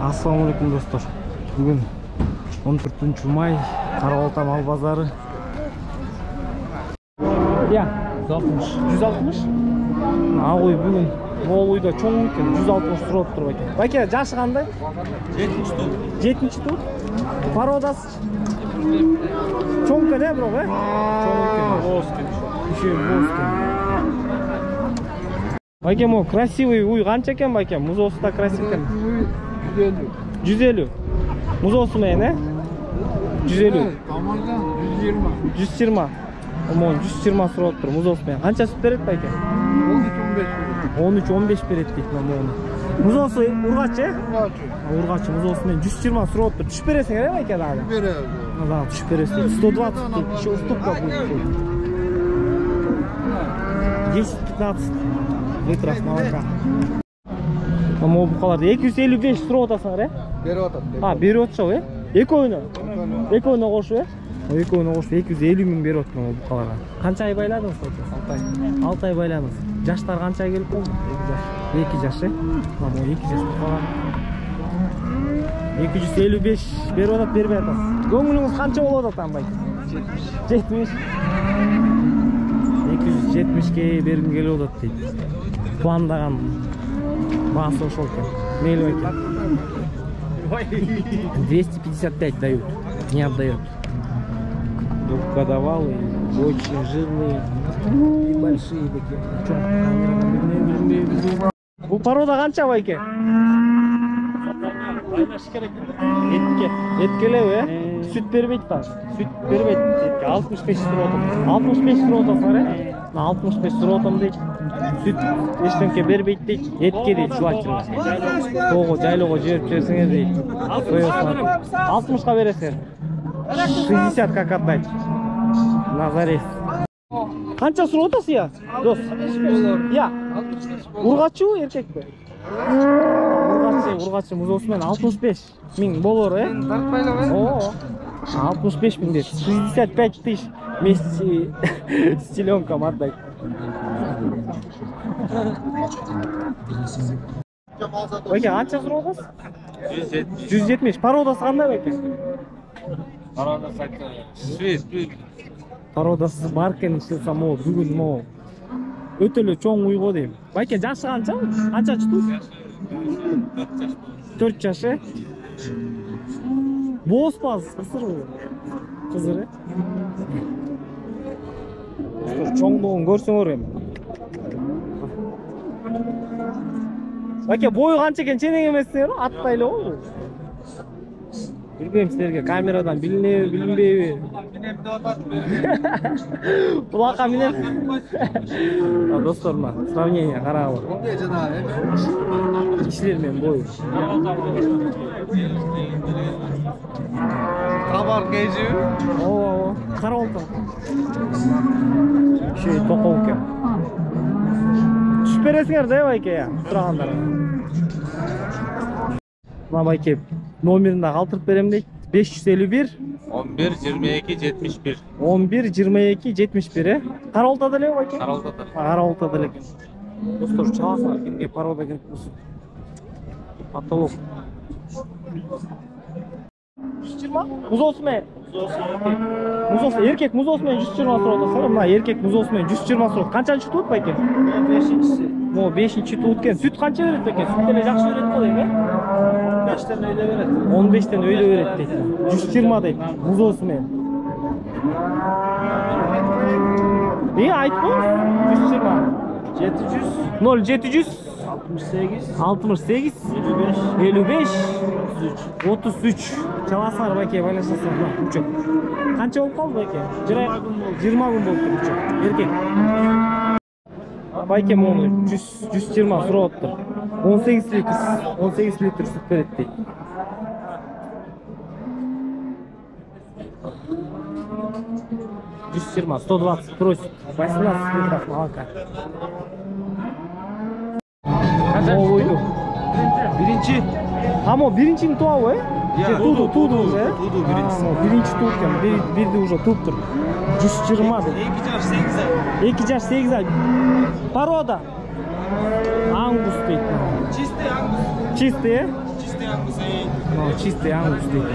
Assalamu alaikum dostlar. Bugün 14 may, Karabalta mal bazarı. Ya, 160. Ağoy bugün Moğoluyda çoğun eкен, 160 тұрып тұр бәке. Бәке, жашы қандай? 7-ші тур. Пародасы? Çoğun eкен, бро, Çoğun eкен. Бәке, мо красивый уй қанша екен бәке? Музосы да красивый екен. 150. Музосы мен, 150. 120. Aman 120 сұрап тұр, музосы мен. Қанша сүт береді бәке? 13-15 береді дейді мен. Музосы ұрғачы? Ұрғачы, музосы мен 120 сұрап тұр. Түш бересің әрі бәке дағы? Береді. Да, түш бересің. 120 дейді, еще уступка будет. 10-15 литров молока. Ama бұқаларды 255 сұрап отасың әрі? Беріп отады. Беріп отшы ғой? Екі ойыны? Екі ойыны қошу е? Екі ойыны қошу 250 мың беріп отыр бұқаларға. Қанша ай байладыңыз? 6 ай байладыңыз. Жаштар қанша келіп болды? 2 жаш е? 2 жаш бұқалар. 255 беріп отады, беріп атасыз. Көңіліңіз қанша болып отады бай? 70. 270-ке бергім келіп отады дейді. Пландаған басы ошол екен. Мейлі екен. 255 дают, не отдает. Двухгодовалые, очень жирные и большие такие. Bu paroda qancha bayke? Etkelev süt bermeydi bak. Süt bermeydi. 65 lira otam. 65 lira otam var ya. 65 lira otam değil. Süt eştenke bermeydi değil. Etke değil çuvaççılık. Toğu jaylığa жіберіп жіберсеңер дейді. 60-қа бересіңер. 60 как отдать. На зарез. Қанша сұрап отырсың я? Дос. Я. Ұрғачы ғой еркек пе? Ұрғачы мұзосымен 65 мың болор, е? О, 65 мың деді. 65 тысяч вместе с теленком отдай. Бәке, қанша сұрап отырсың? 170. Пародасы қандай бәке? Пародасы свет. Пародасы бар екен ішілсам ол, бүгін ол. Өтілі чоң ұйғы дейм. Бәке, жашы қанша? Қанша жұту? 4 жашы? Боз баз, қысыр ғой. Қызыр, е? Чоңдығын көрсің өр ем. Бәке, бойы қанша екен сенің еместіңер ғой? Аттайлы ғой. Bilmem sizlerge kameradan bilinmeyi. Kulaka binem. Dostlarıma sравнение қарағым. İşlerмен boyu. Kabar keci. Oo, Karabalta. Şey toqov ekan. Tushib berasinglar da bayke ya, turagandарға. Mına bayke номерinde kaldırıp verem deydi. 551 11 22 71. 11 22 71. Karabaltada ele bayke? Karabaltada. Karabaltada ele ekan. Dostlar çalasыңlar kimге парода керек болса. Потолок. 120? Музосымен. Музосы еркек музосымен 120 сұрап отырсың. Мына еркек музосымен 120 сұрап. Қаншаншы туыт байке? 5-ші. Мо 5-ші туыт екен. Сүт қанша береді екен? Сүт деле жақсы береді ғой дейм, е? 15-тен öyle veredi. 15'ten öyle öğretti deydi. 120 deydi. Muzosымен. İyi ayıt bu? 120. 700 68 68 55 33 Çalasınlar bәке байлашасыңар. Uçak. Қанша болып қалды бәке? 20 gün болды uçak. Еркек. Бәке оны 120 сұрап отыр. 18 litr süt berеді deydi. $120, 120 просит. 18 литров молока. О, oydu. Birinci. Ama birincini tuğa o, Tuğdu уже. Tuğdu birincisi. Birinci tuğurken, bir de уже tuğuptur. 120 dedi. 2 yaş 8 ay. Paroda. Angus deydi. Чистый ангус. Чистые? Чистый Чистый ангус дейді.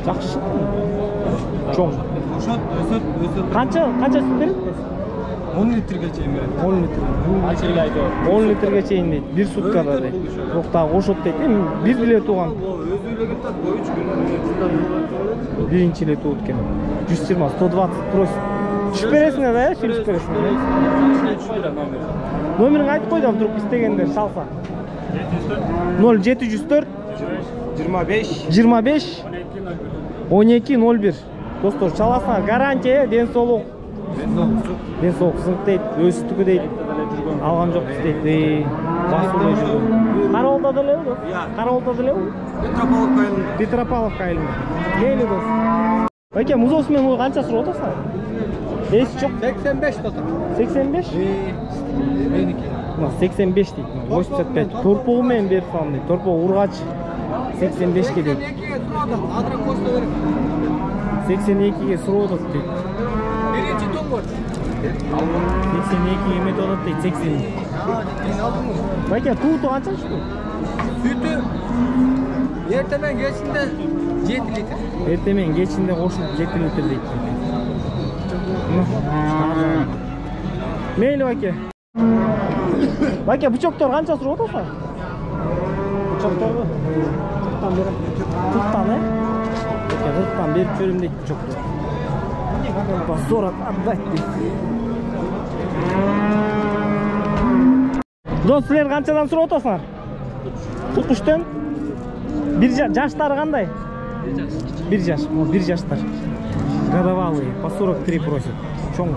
Жақсы шықты. Чоң. Қанша сүт береді? 10 litrге чейин берет. 10 литр. 10 литрге чейин дейді. Bir суткада дейді. Жоқтағы қошот дейді. Бір биле туған. Birinci ile tuğut kendi. 120, 120 просит. Düşüp бересіңер да, düşüp бересіңер. Номерін айтып қойдым, вдруг істегендер салса. 0704 25 25 12 01. Достар, çalasыңар, гарантия, денсаулық. Денсаулық сынық дейді, өсістігі дейді. Алған жоқ біз дейді. Басылы жүрген. Қарауылда ділеу, дос? Қарауылда ділеу? Петропавловка айылында. Мейлі, дос. Байке, мұзосымен мұй қанша сұры отырсың? Есі жоқ? 85 тота. 85? Менікі. 85 дейді. 85. Торпуғымен беріп салым дейді. Торпуғы ұрғач 85-ке дейді. 82-ге сұры отырды дейді. Birinci ton var. 82 yemet olarak değil, 80. Belki tuğdu kaç açtı? Sütü ertemen geçinde 7 litre. Ertemen geçinde koşup 7 litre değil. Meyli belki. Belki bu çoktur kaç asır oldu sa? Bu çoktur mu? 40'tan beri. 40'tan he? Belki 40'tan beri körümde bu çoktur. Sonra atlaydı. Dostlar qanchadan sura o'tasizlar? 63dan. Bir yaşları qanday? 1 yaş. 1 yaşlar. Годовалые по 43 просят. Чоң.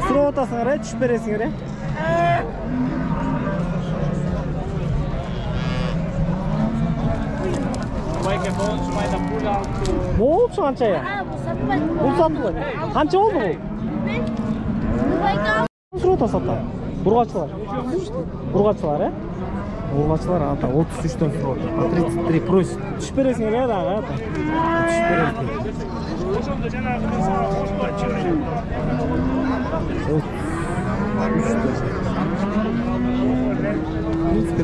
Sura o'tasizlar, tushib berasizlar. Oldu qancha ya? Bu satılır. Qancha oldu bu? Sura satlar. Burg'achilar. Burg'achilar, he? Burg'achilar ata 33 dan sura. 33 просит. Tushib berasizlar ya, ata. Tushib berasizlar. O'shonda janagini sana qo'shib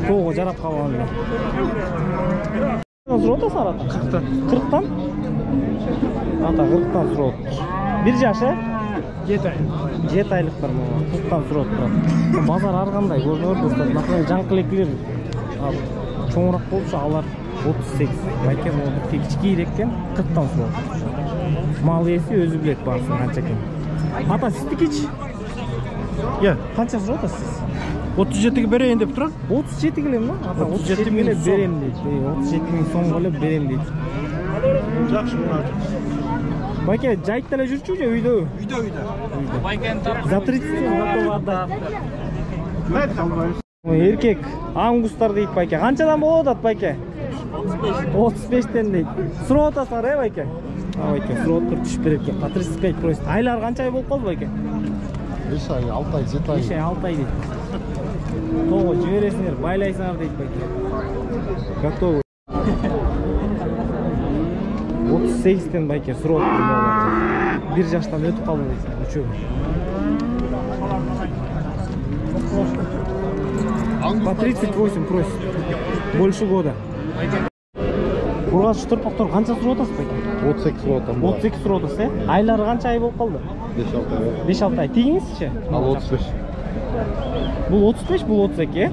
to'g'ri jarab qolganlar. Sura sarata. 40'tan. 40'tan? Ata 40'tan sura. 1 yaş he? 7 ay. 7 aylıktır mı? 40'tan sura turadi. Bazar har qanday ko'rinadi do'stlar. Masalan, janqiliklar cho'ngroq bo'lsa, ular 38. Lekin u kichikroq ekan 40'tan sura. Mal yesi o'zi biladi barsin qancha ekan. Ata siznikichi? Ya, qancha sura otasiz? 37'ge bereyim dep turan. 37 gilem mi? 37 gile berem deydi. 37 ming so'm qilib berem deydi. Yaxshi bo'ladi. Baka, jaytda yurchu-ku uyda? Uyda. За 30 so'm готов отдать. Erkek angustar deydi baka. Qanchadan bo'ladi baka? 35 dan deydi. Sura otasizlar, baka. Ha, baka, sura o'tirib tushib beribdi. 35 просит. Aylar qancha ay bo'lib qoldi baka? 5 ay, 6 ay, 7 ay. 5 ay, 6 ay deydi. To'g'ri, jiberesizlar, baylaysizlar deydi baka. Готов. 38 dan baka sura o'tirmoqchi. 1 yoshdan o'tib qoldi deydi. Uchu. По 38 просит. Больше года. Burg'achi turpoqtor qancha sura o'tasiz baka? 38 surotam. 38 sura o'tasiz, he? Aylari qancha ay bo'lib qoldi? 5-6 ay. Tegingizchi? Al 35. Bu 35, bu 32.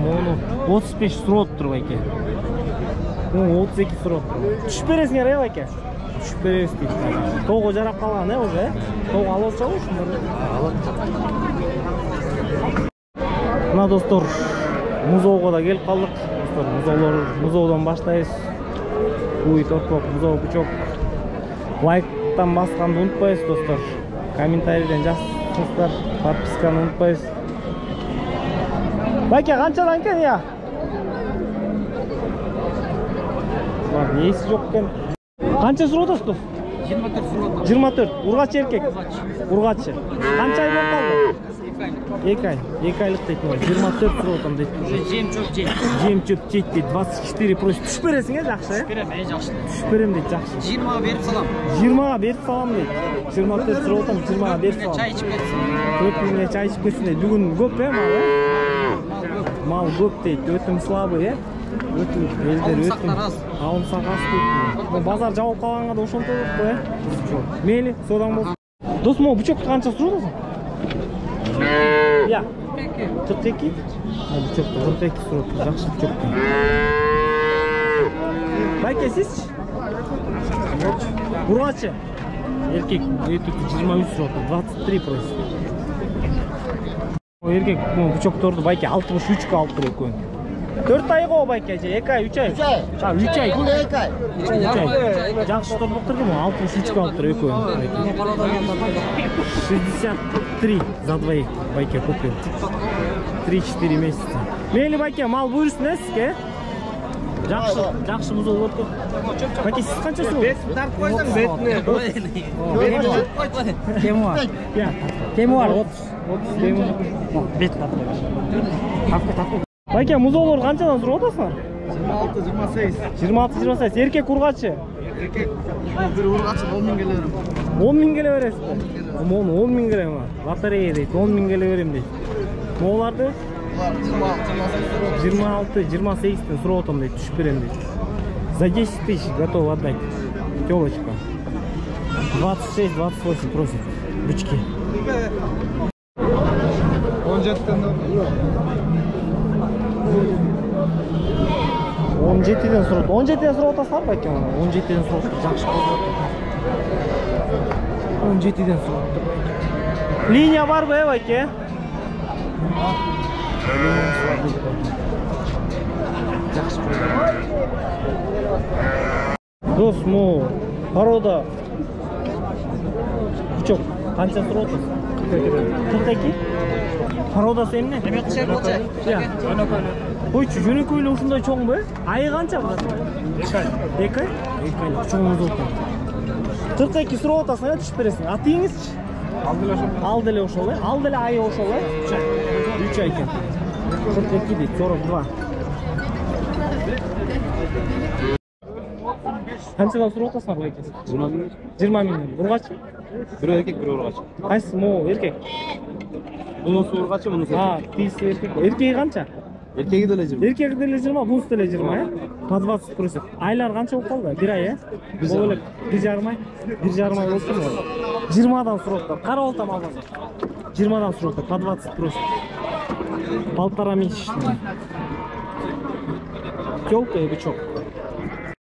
Mana 35 sura o'tib baka. Bu 32 sura o'tib. Tushib berasizlar, baka. Tushib berasiz deydi. To'g'ri jarab qolgan, he, o'zi. To'g'ri olsa-ku shunday. Mana do'stlar, Muzovga da kelib qoldik. Do'stlar, Muzovdan boshlaymiz. Uy torpoq, Muzov buchoq. Like'dan bosganni unutmaysiz do'stlar. Kommentariydan yozingizlar, podpiskani unutmaysiz. Baka, qanchadan ekan ya? Bak, neyisi yo'q ekan. Qancha sura o'tasiz do'st? 24 surat. 24. Urg'achi erkek. Urg'achi. Qancha ay bo'lib qoldi? 2 ай. 2 айлық дейді. 24 сұрап отырмын дейді. Жем чөп жейді дейді. 24 просит. Түш бересің е, жақсы е? Түш берем дейді, жақсы. 20'ға беріп салам. 20'ға беріп салам дейді. 24 сұрап отырмын, 20'ға беріп салам. Çay içip ketsin. 4 мыңға чай ішіп кетсін дейді. Бүгін көп е, мал е? Мал көп дейді. Өтім слабы е? Өтім елдер өтім. Алымсақ аз дейді. Базар жауып қалғанға да ошон толық қой е? Мейлі, содан болсын. Досым, о, бучокты қанша сұрап отырсың? Я. 42? Бучокты 42 сұрап отыр. Жақсы бучокты. Байке, сізші? Бургачы. Еркек 23 сұрап отыр. 23 просит. Еркек бучокторды байке 63-ке алып тұр екеуін. 4 ай ғой байке, 2 ай, 3 ай. 3 ай. Бұл 2 ай. Жақсы тұрып тұр ғой, 63-ке алып тұр екеуін. 63 за двоих байке купил. 3-4 месяца. Мейлі байке, мал бұйырсын е сізге? Жақсы мұзыл отыр. Байке, сіз қанша сұрап? Бетін тарт қойсаң, бетіне. Kemi var? Кемі бар, 30 кемі. Бет тапты. Байке, мұзолыр қаншадан сұрап отырсың? 26-28. Еркек ұрғачы? Bir urgaçı 10 bin gelirim. 10 мың келе бересіз бе? 10 мың келе ма? Лотерея дейді, 10 мың келе берем дейді. Моғыларды? 26-28-тен сұрап отырмын дейді, түшіп берем дейді. За 10 тысяч готов отдать. Телочка. 26-28 просит. Бычки. 17'den de 17'den сұрап. 17'den сұрап отырсыздар ба екен? 17'den сұрап. Жақсы қозып. 17'den сұрап. Линия бар ба, байке? Жақсы қозып. Дос, му, порода. Бучок, қанша сұрап отырсыз? 42? Пародасы емне? Қойшы, жөнекөйлі ұшындай чоң бе? Айы қанша бұда? 2 ай. 2 ай? 2 айлық чоңыз отыр. 42 сұрап отырсың, түшіп бересің. Атыңызшы? Алдылы ошол, е? Алдылы айы ошол, е? 3 ай екен. 42 дейді, 42. Қаншадан сұрап отырсың бұл екенсің? 20 мың. Ұрғачы? bir erkek, bir urgaçı. Қайсысы мо, еркек? Bunun urgaçı, bunun Тиісі еркек. Еркегі қанша? erkeği de 20. Еркегі деле 20, бұнысы деле 20, е? По 20 просит. Айлар қанша болып қалды? 1 ай, е? Ол өлек 1,5 ай? 1,5 ай болсын ғой. 20'дан сұрап отыр. Қара олтам албасың. 20'дан сұрап отыр. По 20 просит. 1,5 месячный. Тёлка и бычок.